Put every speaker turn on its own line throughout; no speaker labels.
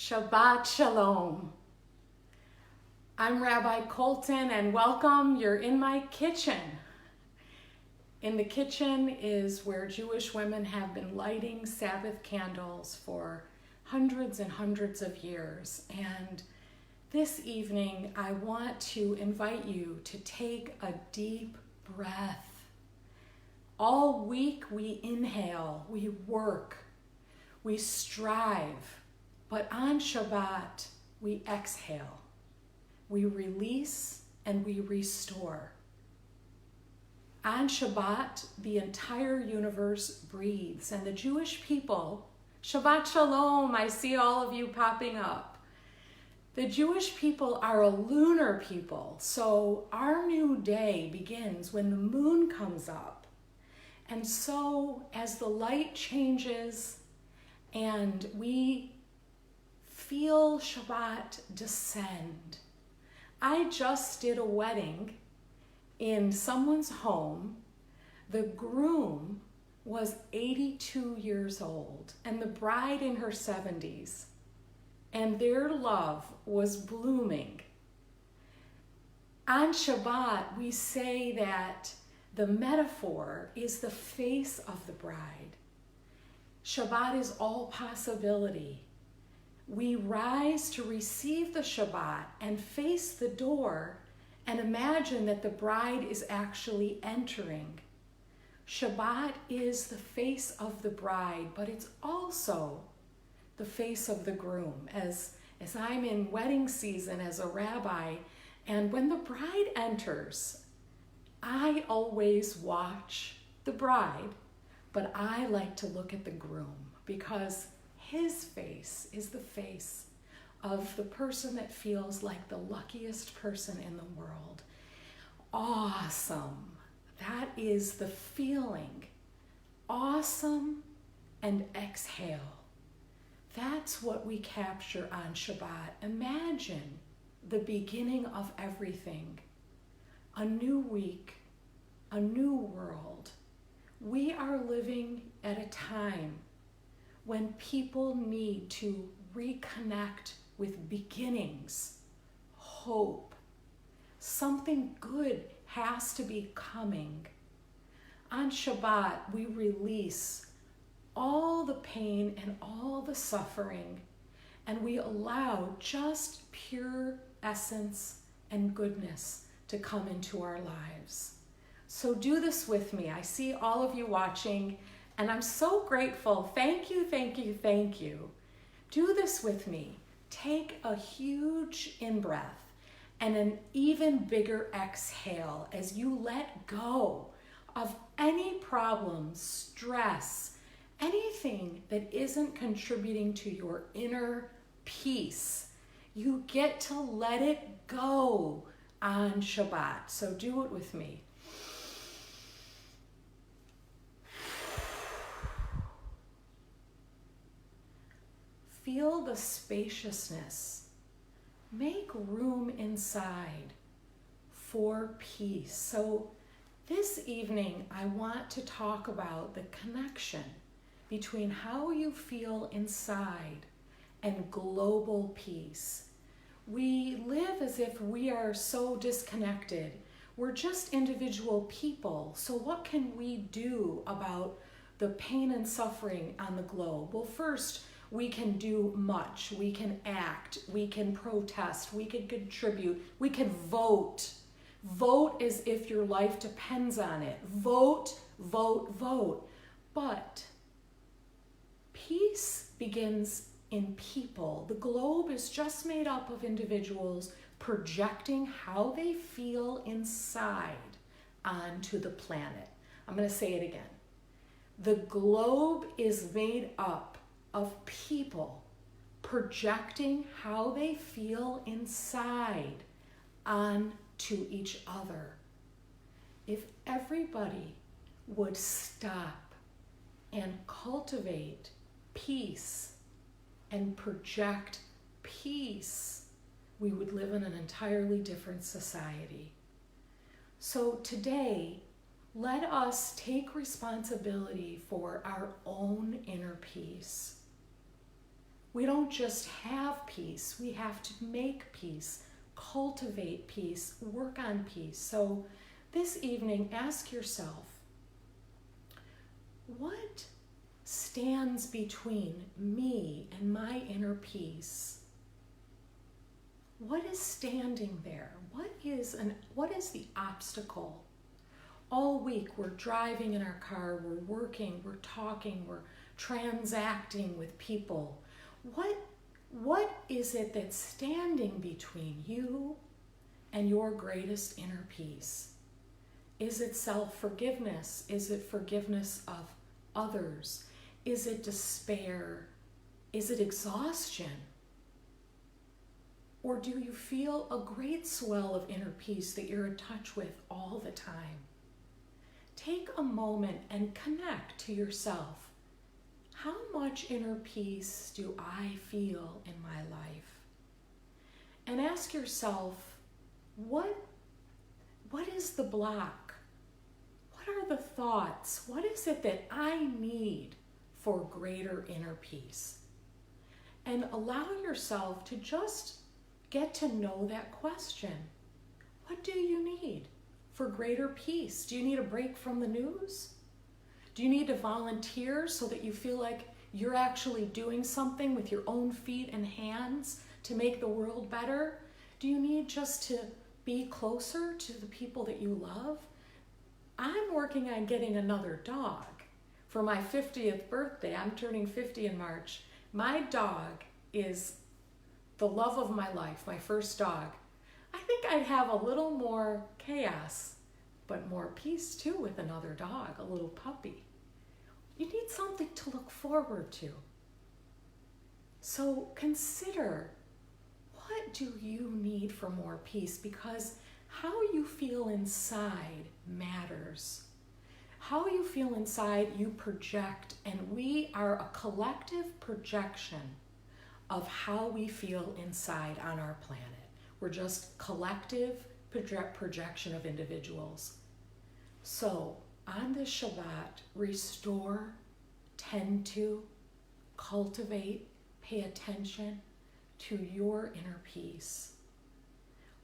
Shabbat Shalom. I'm Rabbi Kolton and welcome. You're in my kitchen. In the kitchen is where Jewish women have been lighting Sabbath candles for hundreds and hundreds of years. And this evening, I want to invite you to take a deep breath. All week we inhale, we work, we strive. But on Shabbat, we exhale, we release, and we restore. On Shabbat, the entire universe breathes, and the Jewish people, Shabbat Shalom, I see all of you popping up. The Jewish people are a lunar people, so our new day begins when the moon comes up. And so as the light changes and we feel Shabbat descend. I just did a wedding in someone's home. The groom was 82 years old and the bride in her 70s, and their love was blooming. On Shabbat, we say that the metaphor is the face of the bride. Shabbat is all possibility. We rise to receive the Shabbat and face the door and imagine that the bride is actually entering. Shabbat is the face of the bride, but it's also the face of the groom. As I'm in wedding season as a rabbi, and when the bride enters, I always watch the bride, but I like to look at the groom because his face is the face of the person that feels like the luckiest person in the world. Awesome. That is the feeling. Awesome and exhale. That's what we capture on Shabbat. Imagine the beginning of everything. A new week, a new world. We are living at a time when people need to reconnect with beginnings, hope. Something good has to be coming. On Shabbat, we release all the pain and all the suffering, and we allow just pure essence and goodness to come into our lives. So do this with me. I see all of you watching, and I'm so grateful. Thank you, thank you, thank you. Do this with me. Take a huge in-breath and an even bigger exhale as you let go of any problems, stress, anything that isn't contributing to your inner peace. You get to let it go on Shabbat. So do it with me. Feel the spaciousness. Make room inside for peace. So this evening, I want to talk about the connection between how you feel inside and global peace. We live as if we are so disconnected. We're just individual people. So what can we do about the pain and suffering on the globe? Well, first, we can do much. We can act. We can protest. We can contribute. We can vote. Vote as if your life depends on it. Vote, vote, vote. But peace begins in people. The globe is just made up of individuals projecting how they feel inside onto the planet. I'm going to say it again. The globe is made up of people projecting how they feel inside onto each other. If everybody would stop and cultivate peace and project peace, we would live in an entirely different society. So today, let us take responsibility for our own inner peace. We don't just have peace, we have to make peace, cultivate peace, work on peace. So this evening, ask yourself, what stands between me and my inner peace? What is standing there? What is the obstacle? All week we're driving in our car, we're working, we're talking, we're transacting with people. What is it that's standing between you and your greatest inner peace? Is it self-forgiveness? Is it forgiveness of others? Is it despair? Is it exhaustion? Or do you feel a great swell of inner peace that you're in touch with all the time? Take a moment and connect to yourself. How much inner peace do I feel in my life? And ask yourself, what is the block? What are the thoughts? What is it that I need for greater inner peace? And allow yourself to just get to know that question. What do you need for greater peace? Do you need a break from the news? Do you need to volunteer so that you feel like you're actually doing something with your own feet and hands to make the world better? Do you need just to be closer to the people that you love? I'm working on getting another dog. For my 50th birthday, I'm turning 50 in March. My dog is the love of my life, my first dog. I think I'd have a little more chaos, but more peace too with another dog, a little puppy. You need something to look forward to. So consider, what do you need for more peace? Because how you feel inside matters. How you feel inside, you project, and we are a collective projection of how we feel inside on our planet. We're just collective projection of individuals. So on this Shabbat, restore, tend to, cultivate, pay attention to your inner peace.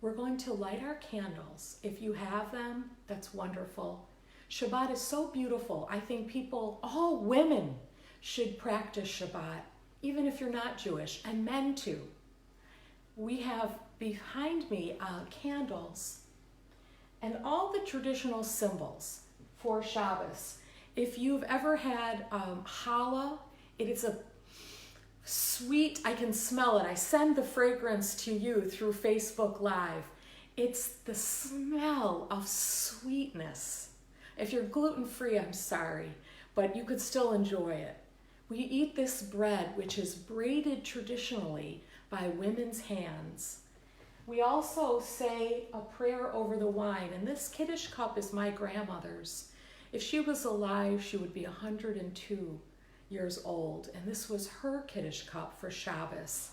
We're going to light our candles. If you have them, that's wonderful. Shabbat is so beautiful. I think people, all women, should practice Shabbat, even if you're not Jewish, and men too. We have behind me candles and all the traditional symbols for Shabbos. If you've ever had challah, it is a sweet, I can smell it. I send the fragrance to you through Facebook Live. It's the smell of sweetness. If you're gluten-free, I'm sorry, but you could still enjoy it. We eat this bread, which is braided traditionally by women's hands. We also say a prayer over the wine, and this Kiddush cup is my grandmother's. If she was alive, she would be 102 years old, and this was her Kiddush cup for Shabbos.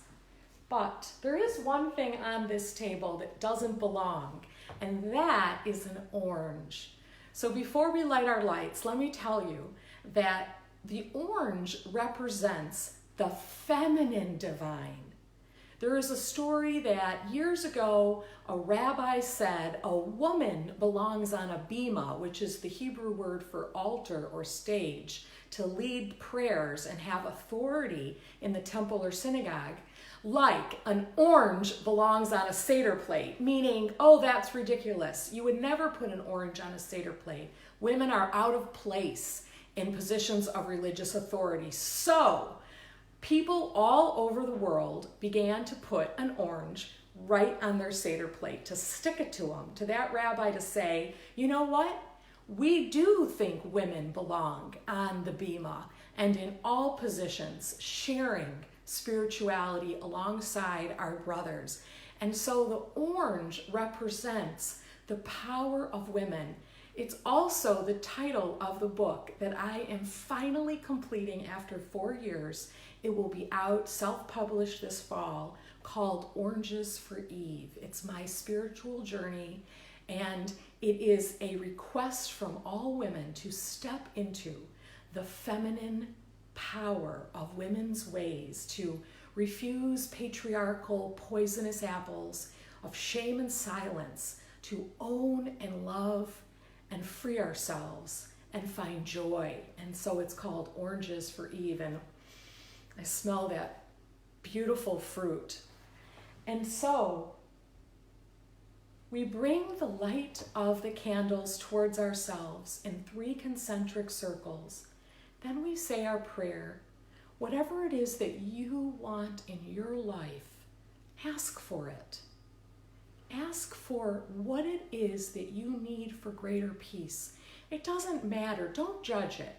But there is one thing on this table that doesn't belong, and that is an orange. So before we light our lights, let me tell you that the orange represents the feminine divine. There is a story that years ago, a rabbi said a woman belongs on a bima, which is the Hebrew word for altar or stage, to lead prayers and have authority in the temple or synagogue, like an orange belongs on a Seder plate, meaning, oh, that's ridiculous. You would never put an orange on a Seder plate. Women are out of place in positions of religious authority. So people all over the world began to put an orange right on their Seder plate, to stick it to them, to that rabbi to say, you know what? We do think women belong on the bima and in all positions, sharing spirituality alongside our brothers. And so the orange represents the power of women. It's also the title of the book that I am finally completing after 4 years. It will be out, self-published this fall, called Oranges for Eve. It's my spiritual journey, and it is a request from all women to step into the feminine power of women's ways, to refuse patriarchal poisonous apples of shame and silence to own and love and free ourselves and find joy. And so it's called Oranges for Eve, and I smell that beautiful fruit. And so we bring the light of the candles towards ourselves in 3 concentric circles. Then we say our prayer. Whatever it is that you want in your life, ask for it. Ask for what it is that you need for greater peace. It doesn't matter. Don't judge it.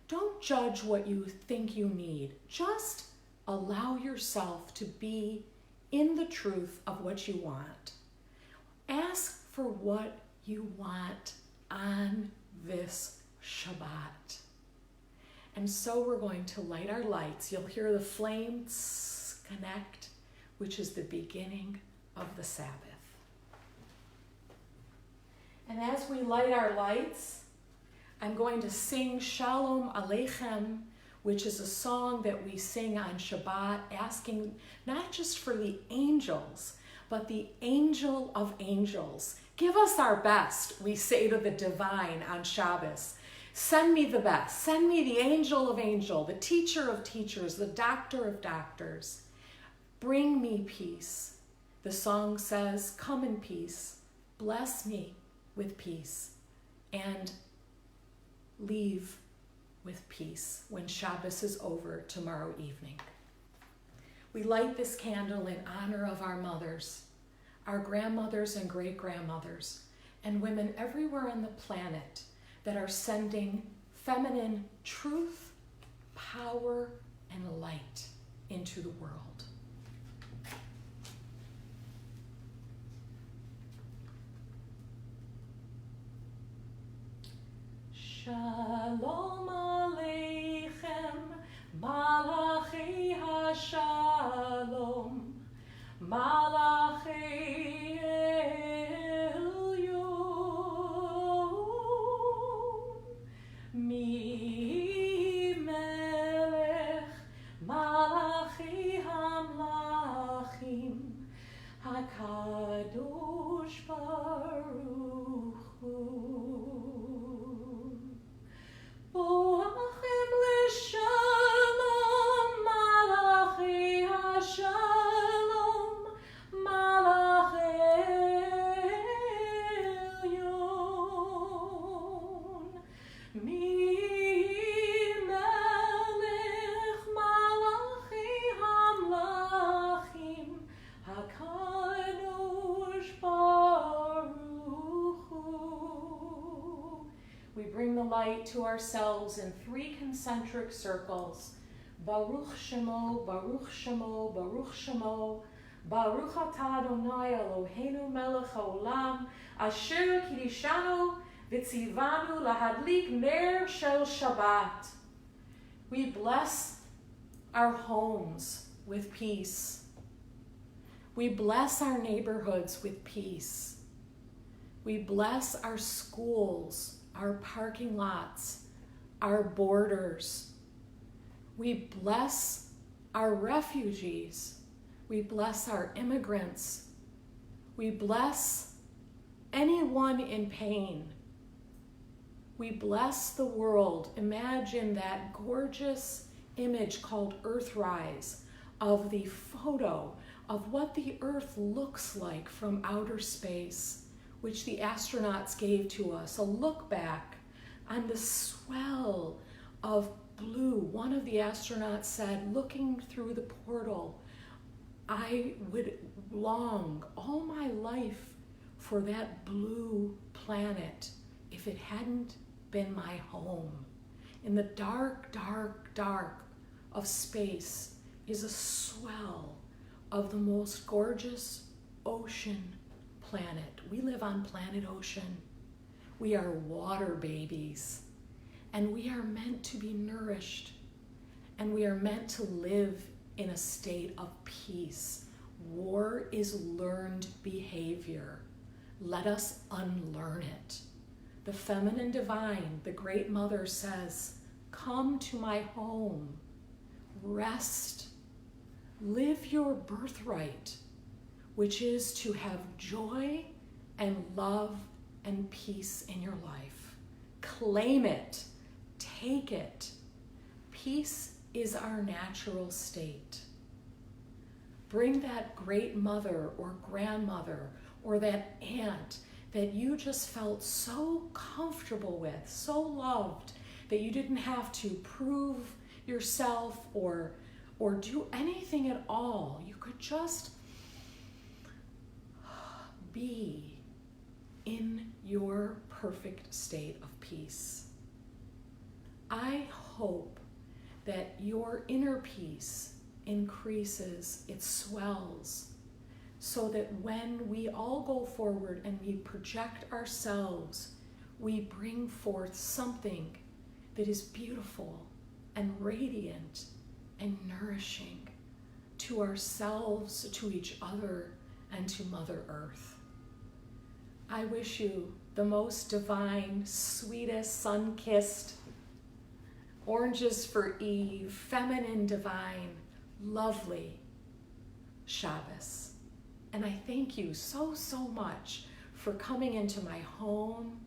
Don't judge what you think you need. Just allow yourself to be in the truth of what you want. Ask for what you want on this Shabbat. And so we're going to light our lights. You'll hear the flames connect, which is the beginning of the Sabbath. And as we light our lights, I'm going to sing Shalom Aleichem, which is a song that we sing on Shabbat, asking not just for the angels, but the angel of angels. Give us our best, we say to the divine on Shabbos. Send me the best. Send me the angel of angels, the teacher of teachers, the doctor of doctors. Bring me peace. The song says, come in peace. Bless me with peace. And leave with peace when Shabbos is over tomorrow evening. We light this candle in honor of our mothers, our grandmothers and great-grandmothers, and women everywhere on the planet that are sending feminine truth, power, and light into the world. Shalom Aleichem, Malachi HaShalom, Malachi Elyon, Mi Melech, Malachi HaMlachim, HaKadosh Baruch Hu. Boachem l'shalom, Malachi HaShalom, Malachi Elyon, Mi Melech, Malachi HaMlachim, HaKadosh Baruch Hu. We bring the light to ourselves in 3 concentric circles. Baruch Shemo, Baruch Shemo, Baruch Shemo, Baruch Atah Adonai Eloheinu melech haolam, asher kiddushanu v'tzivanu lahadlik ner shel Shabbat. We bless our homes with peace. We bless our neighborhoods with peace. We bless our schools, our parking lots, our borders. We bless our refugees. We bless our immigrants. We bless anyone in pain. We bless the world. Imagine that gorgeous image called Earthrise of the photo of what the Earth looks like from outer space, which the astronauts gave to us, a look back on the swell of blue. One of the astronauts said, looking through the portal, I would long all my life for that blue planet if it hadn't been my home. In the dark, dark, dark of space is a swell of the most gorgeous ocean planet. We live on planet ocean. We are water babies, and we are meant to be nourished, and we are meant to live in a state of peace. War is learned behavior. Let us unlearn it. The feminine divine, the great mother says, come to my home, rest, Live your birthright, which is to have joy and love and peace in your life. Claim it. Take it. Peace is our natural state. Bring that great mother or grandmother or that aunt that you just felt so comfortable with, so loved, that you didn't have to prove yourself or do anything at all. You could just be in your perfect state of peace. I hope that your inner peace increases, it swells, so that when we all go forward and we project ourselves, we bring forth something that is beautiful and radiant and nourishing to ourselves, to each other, and to Mother Earth. I wish you the most divine, sweetest, sun-kissed, oranges for Eve, feminine, divine, lovely Shabbos. And I thank you so, so much for coming into my home,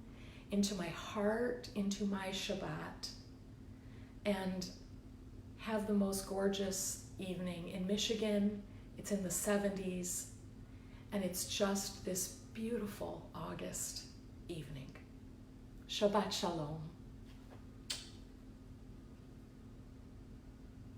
into my heart, into my Shabbat. And have the most gorgeous evening. In Michigan, it's in the 70s, and it's just this beautiful August evening. Shabbat Shalom.